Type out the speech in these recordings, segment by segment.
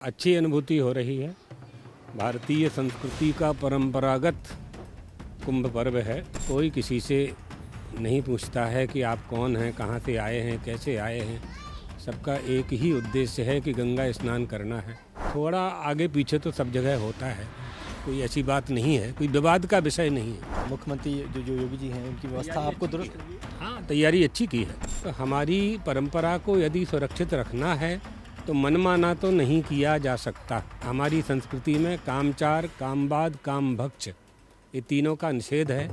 अच्छी अनुभूति हो रही है। भारतीय संस्कृति का परंपरागत कुंभ पर्व है। कोई किसी से नहीं पूछता है कि आप कौन हैं, कहाँ से आए हैं, कैसे आए हैं। सबका एक ही उद्देश्य है कि गंगा स्नान करना है। थोड़ा आगे पीछे तो सब जगह होता है, कोई ऐसी बात नहीं है, कोई विवाद का विषय नहीं है। मुख्यमंत्री जो योगी जी हैं उनकी व्यवस्था आपको दुरुस्त लगी? हाँ, तैयारी अच्छी की है। तो हमारी परंपरा को यदि सुरक्षित रखना है तो मनमाना तो नहीं किया जा सकता। हमारी संस्कृति में कामचार, कामवाद, कामभक्ष ये तीनों का निषेध है।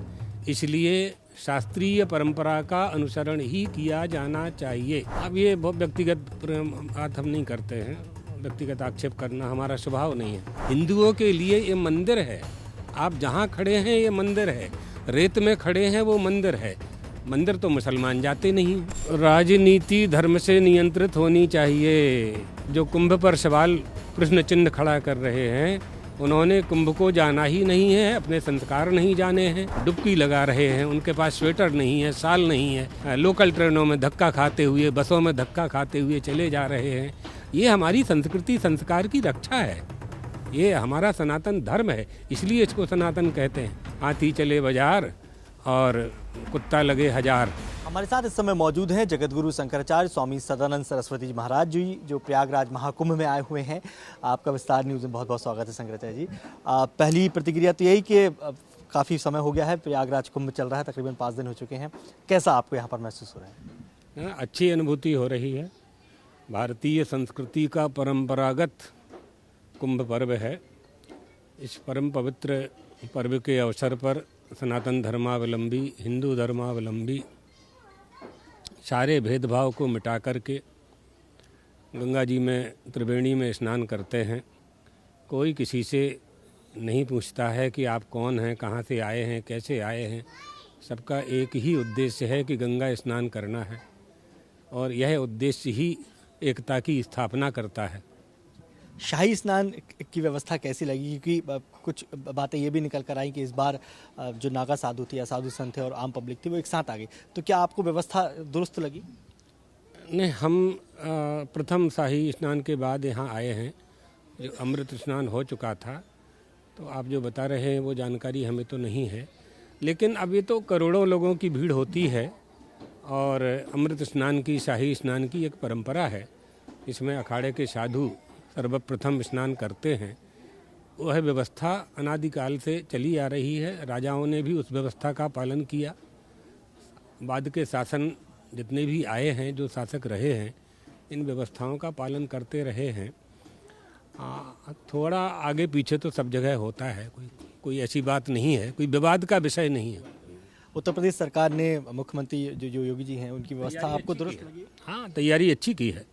इसलिए शास्त्रीय परंपरा का अनुसरण ही किया जाना चाहिए। अब ये बहुत व्यक्तिगत बात हम नहीं करते हैं, व्यक्तिगत आक्षेप करना हमारा स्वभाव नहीं है। हिंदुओं के लिए ये मंदिर है। आप जहाँ खड़े हैं ये मंदिर है, रेत में खड़े हैं वो मंदिर है। मंदिर तो मुसलमान जाते नहीं। राजनीति धर्म से नियंत्रित होनी चाहिए। जो कुंभ पर सवाल प्रश्न चिन्ह खड़ा कर रहे हैं, उन्होंने कुंभ को जाना ही नहीं है, अपने संस्कार नहीं जाने हैं, डुबकी लगा रहे हैं। उनके पास स्वेटर नहीं है, शाल नहीं है, लोकल ट्रेनों में धक्का खाते हुए, बसों में धक्का खाते हुए चले जा रहे हैं। ये हमारी संस्कृति संस्कार की रक्षा है, ये हमारा सनातन धर्म है, इसलिए इसको सनातन कहते हैं। हाथी चले बाजार और कुत्ता लगे हजार। हमारे साथ इस समय मौजूद हैं जगतगुरु शंकराचार्य स्वामी सदानंद सरस्वती जी महाराज जी, जो प्रयागराज महाकुंभ में आए हुए हैं। आपका विस्तार न्यूज़ में बहुत बहुत स्वागत है शंकराचार्य जी। पहली प्रतिक्रिया तो यही कि काफ़ी समय हो गया है, प्रयागराज कुंभ चल रहा है, तकरीबन 5 दिन हो चुके हैं। कैसा आपको यहाँ पर महसूस हो रहा है? अच्छी अनुभूति हो रही है। भारतीय संस्कृति का परंपरागत कुंभ पर्व है। इस परम पवित्र पर्व के अवसर पर सनातन धर्मावलंबी, हिंदू धर्मावलंबी सारे भेदभाव को मिटा करके गंगा जी में, त्रिवेणी में स्नान करते हैं। कोई किसी से नहीं पूछता है कि आप कौन हैं, कहाँ से आए हैं, कैसे आए हैं। सबका एक ही उद्देश्य है कि गंगा स्नान करना है, और यह उद्देश्य ही एकता की स्थापना करता है। शाही स्नान की व्यवस्था कैसी लगी? क्योंकि कुछ बातें ये भी निकल कर आई कि इस बार जो नागा साधु थी या साधु संत थे और आम पब्लिक थी वो एक साथ आ गई, तो क्या आपको व्यवस्था दुरुस्त लगी? नहीं, हम प्रथम शाही स्नान के बाद यहाँ आए हैं। जो अमृत स्नान हो चुका था, तो आप जो बता रहे हैं वो जानकारी हमें तो नहीं है। लेकिन अब ये तो करोड़ों लोगों की भीड़ होती है, और अमृत स्नान की, शाही स्नान की एक परंपरा है। इसमें अखाड़े के साधु सर्वप्रथम स्नान करते हैं। वह व्यवस्था अनादिकाल से चली आ रही है। राजाओं ने भी उस व्यवस्था का पालन किया। बाद के शासन जितने भी आए हैं, जो शासक रहे हैं, इन व्यवस्थाओं का पालन करते रहे हैं। थोड़ा आगे पीछे तो सब जगह होता है, कोई ऐसी बात नहीं है, कोई विवाद का विषय नहीं है। उत्तर प्रदेश सरकार ने, मुख्यमंत्री जो योगी जी हैं उनकी व्यवस्था आपको दुरुस्त लगी? हाँ, तैयारी अच्छी की है।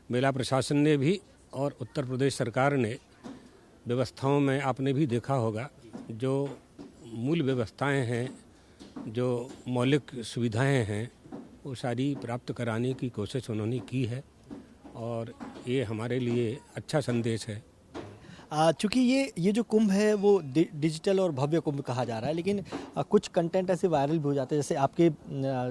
मेला प्रशासन ने भी और उत्तर प्रदेश सरकार ने व्यवस्थाओं में, आपने भी देखा होगा, जो मूल व्यवस्थाएं हैं, जो मौलिक सुविधाएं हैं, वो सारी प्राप्त कराने की कोशिश उन्होंने की है, और ये हमारे लिए अच्छा संदेश है। चूँकि ये जो कुंभ है वो डिजिटल और भव्य कुंभ कहा जा रहा है, लेकिन कुछ कंटेंट ऐसे वायरल भी हो जाते हैं। जैसे आपके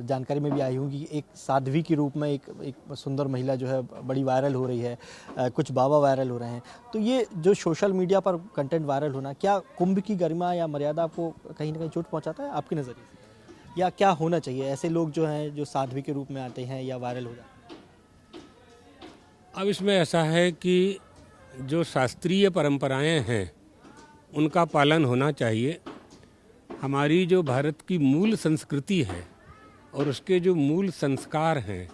जानकारी में भी आई होगी, एक साध्वी के रूप में एक सुंदर महिला जो है बड़ी वायरल हो रही है, कुछ बाबा वायरल हो रहे हैं। तो ये जो सोशल मीडिया पर कंटेंट वायरल होना, क्या कुंभ की गरिमा या मर्यादा को कहीं ना कहीं चोट पहुँचाता है आपके नज़रिए से? या क्या होना चाहिए ऐसे लोग जो हैं जो साध्वी के रूप में आते हैं या वायरल हो जाते हैं? अब इसमें ऐसा है कि जो शास्त्रीय परंपराएं हैं उनका पालन होना चाहिए। हमारी जो भारत की मूल संस्कृति है और उसके जो मूल संस्कार हैं,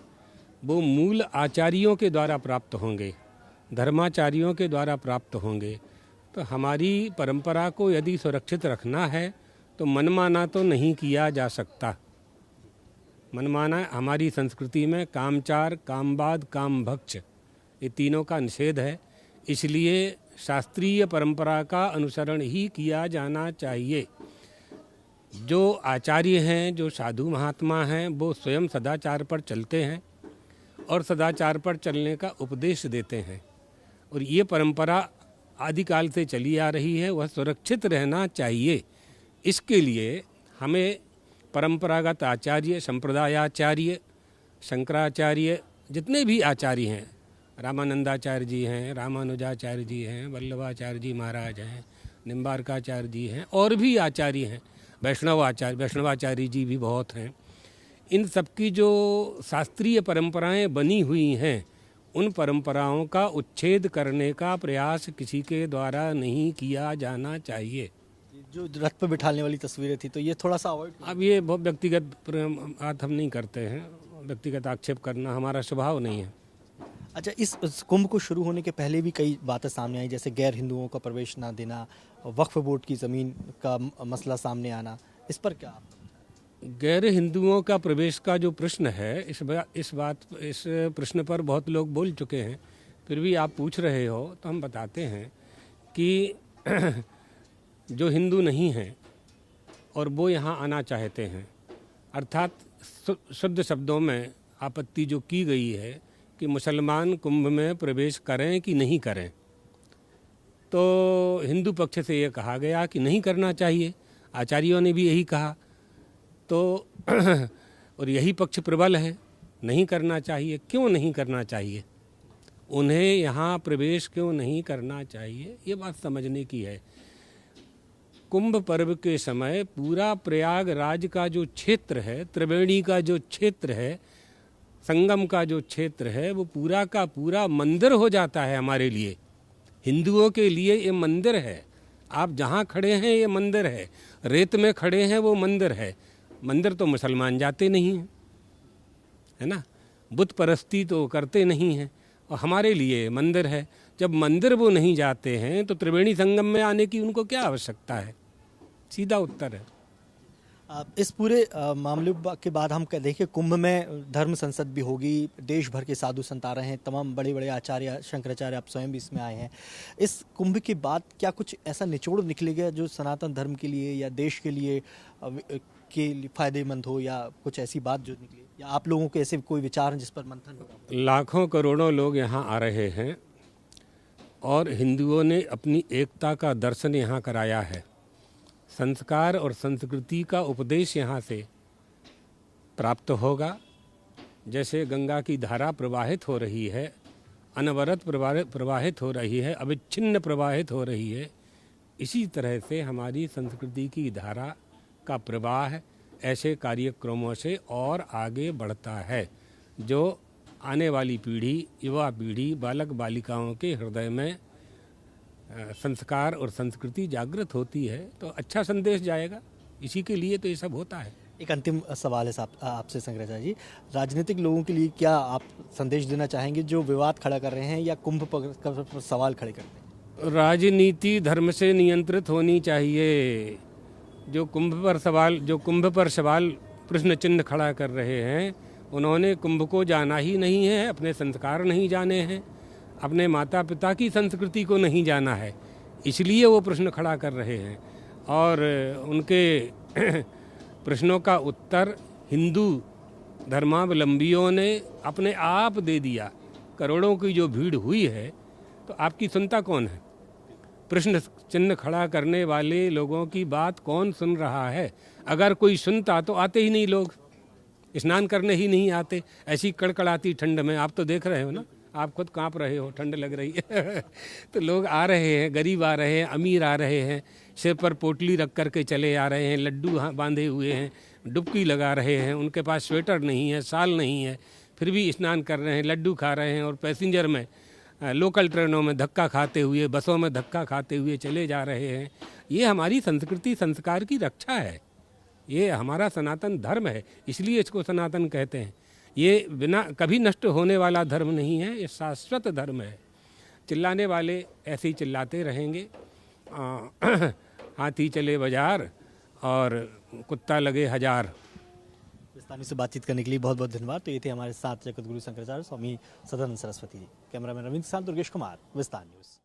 वो मूल आचार्यों के द्वारा प्राप्त होंगे, धर्माचार्यों के द्वारा प्राप्त होंगे। तो हमारी परंपरा को यदि सुरक्षित रखना है तो मनमाना तो नहीं किया जा सकता। मनमाना हमारी संस्कृति में कामचार, कामवाद, कामभक्ष ये तीनों का निषेध है। इसलिए शास्त्रीय परंपरा का अनुसरण ही किया जाना चाहिए। जो आचार्य हैं, जो साधु महात्मा हैं, वो स्वयं सदाचार पर चलते हैं और सदाचार पर चलने का उपदेश देते हैं, और ये परंपरा आदिकाल से चली आ रही है, वह सुरक्षित रहना चाहिए। इसके लिए हमें परंपरागत आचार्य, संप्रदायाचार्य, शंकराचार्य, जितने भी आचार्य हैं, रामानंदाचार्य जी हैं, रामानुजाचार्य जी हैं, वल्लभाचार्य जी महाराज हैं, निम्बारकाचार्य जी हैं, और भी आचार्य हैं, वैष्णवाचार्य जी भी बहुत हैं। इन सबकी जो शास्त्रीय परंपराएं बनी हुई हैं, उन परंपराओं का उच्छेद करने का प्रयास किसी के द्वारा नहीं किया जाना चाहिए। जो रथ पर बिठाने वाली तस्वीरें थी, तो ये थोड़ा सा अवॉइड। अब ये बहुत व्यक्तिगत बात हम नहीं करते हैं, व्यक्तिगत आक्षेप करना हमारा स्वभाव नहीं है। अच्छा, इस कुंभ को शुरू होने के पहले भी कई बातें सामने आई, जैसे गैर हिंदुओं का प्रवेश ना देना, वक्फ बोर्ड की ज़मीन का मसला सामने आना, इस पर क्या? गैर हिंदुओं का प्रवेश का जो प्रश्न है, इस प्रश्न पर बहुत लोग बोल चुके हैं, फिर भी आप पूछ रहे हो तो हम बताते हैं कि जो हिंदू नहीं हैं और वो यहाँ आना चाहते हैं, अर्थात शुद्ध शब्दों में आपत्ति जो की गई है कि मुसलमान कुंभ में प्रवेश करें कि नहीं करें, तो हिंदू पक्ष से ये कहा गया कि नहीं करना चाहिए, आचार्यों ने भी यही कहा, तो और यही पक्ष प्रबल है, नहीं करना चाहिए। क्यों नहीं करना चाहिए, उन्हें यहाँ प्रवेश क्यों नहीं करना चाहिए, ये बात समझने की है। कुंभ पर्व के समय पूरा प्रयागराज का जो क्षेत्र है, त्रिवेणी का जो क्षेत्र है, संगम का जो क्षेत्र है, वो पूरा का पूरा मंदिर हो जाता है हमारे लिए। हिंदुओं के लिए ये मंदिर है। आप जहाँ खड़े हैं ये मंदिर है, रेत में खड़े हैं वो मंदिर है। मंदिर तो मुसलमान जाते नहीं हैं, है ना, बुत परस्ती तो करते नहीं हैं, और हमारे लिए मंदिर है। जब मंदिर वो नहीं जाते हैं तो त्रिवेणी संगम में आने की उनको क्या आवश्यकता है? सीधा उत्तर है। इस पूरे मामले के बाद हम देखिए, कुंभ में धर्म संसद भी होगी, देश भर के साधु संत आ रहे हैं, तमाम बड़े बड़े आचार्य, शंकराचार्य, आप स्वयं भी इसमें आए हैं। इस कुंभ के बाद क्या कुछ ऐसा निचोड़ निकलेगा जो सनातन धर्म के लिए या देश के लिए फायदेमंद हो, या कुछ ऐसी बात जो निकले, या आप लोगों के ऐसे कोई विचार हैं जिस पर मंथन होगा? लाखों करोड़ों लोग यहाँ आ रहे हैं और हिंदुओं ने अपनी एकता का दर्शन यहाँ कराया है। संस्कार और संस्कृति का उपदेश यहाँ से प्राप्त होगा। जैसे गंगा की धारा प्रवाहित हो रही है, अनवरत प्रवाहित हो रही है, अविच्छिन्न प्रवाहित हो रही है, इसी तरह से हमारी संस्कृति की धारा का प्रवाह ऐसे कार्यक्रमों से और आगे बढ़ता है, जो आने वाली पीढ़ी, युवा पीढ़ी, बालक बालिकाओं के हृदय में संस्कार और संस्कृति जागृत होती है, तो अच्छा संदेश जाएगा। इसी के लिए तो ये सब होता है। एक अंतिम सवाल है आपसे शंकराचार्य जी, राजनीतिक लोगों के लिए क्या आप संदेश देना चाहेंगे जो विवाद खड़ा कर रहे हैं या कुंभ पर सवाल खड़े करते हैं? राजनीति धर्म से नियंत्रित होनी चाहिए। जो कुंभ पर सवाल प्रश्न चिन्ह खड़ा कर रहे हैं, उन्होंने कुंभ को जाना ही नहीं है, अपने संस्कार नहीं जाने हैं, अपने माता पिता की संस्कृति को नहीं जाना है, इसलिए वो प्रश्न खड़ा कर रहे हैं। और उनके प्रश्नों का उत्तर हिंदू धर्मावलंबियों ने अपने आप दे दिया। करोड़ों की जो भीड़ हुई है, तो आपकी सुनता कौन है? प्रश्न चिन्ह खड़ा करने वाले लोगों की बात कौन सुन रहा है? अगर कोई सुनता तो आते ही नहीं, लोग स्नान करने ही नहीं आते। ऐसी कड़कड़ाती ठंड में, आप तो देख रहे हो ना, आप खुद कांप रहे हो, ठंड लग रही है तो लोग आ रहे हैं, गरीब आ रहे हैं, अमीर आ रहे हैं, सिर पर पोटली रख करके चले आ रहे हैं, लड्डू बांधे हुए हैं, डुबकी लगा रहे हैं, उनके पास स्वेटर नहीं है, शाल नहीं है, फिर भी स्नान कर रहे हैं, लड्डू खा रहे हैं, और पैसेंजर में लोकल ट्रेनों में धक्का खाते हुए, बसों में धक्का खाते हुए चले जा रहे हैं। ये हमारी संस्कृति संस्कार की रक्षा है, ये हमारा सनातन धर्म है, इसलिए इसको सनातन कहते हैं। ये बिना कभी नष्ट होने वाला धर्म नहीं है, ये शाश्वत धर्म है। चिल्लाने वाले ऐसे ही चिल्लाते रहेंगे, हाथी चले बाजार और कुत्ता लगे हजार। विस्तानी से बातचीत करने के लिए बहुत बहुत धन्यवाद। तो ये थे हमारे साथ जगत गुरु शंकराचार्य स्वामी सदानंद सरस्वती जी। कैमरामैन रविंद्र के साथ दुर्गेश कुमार, विस्तार न्यूज़।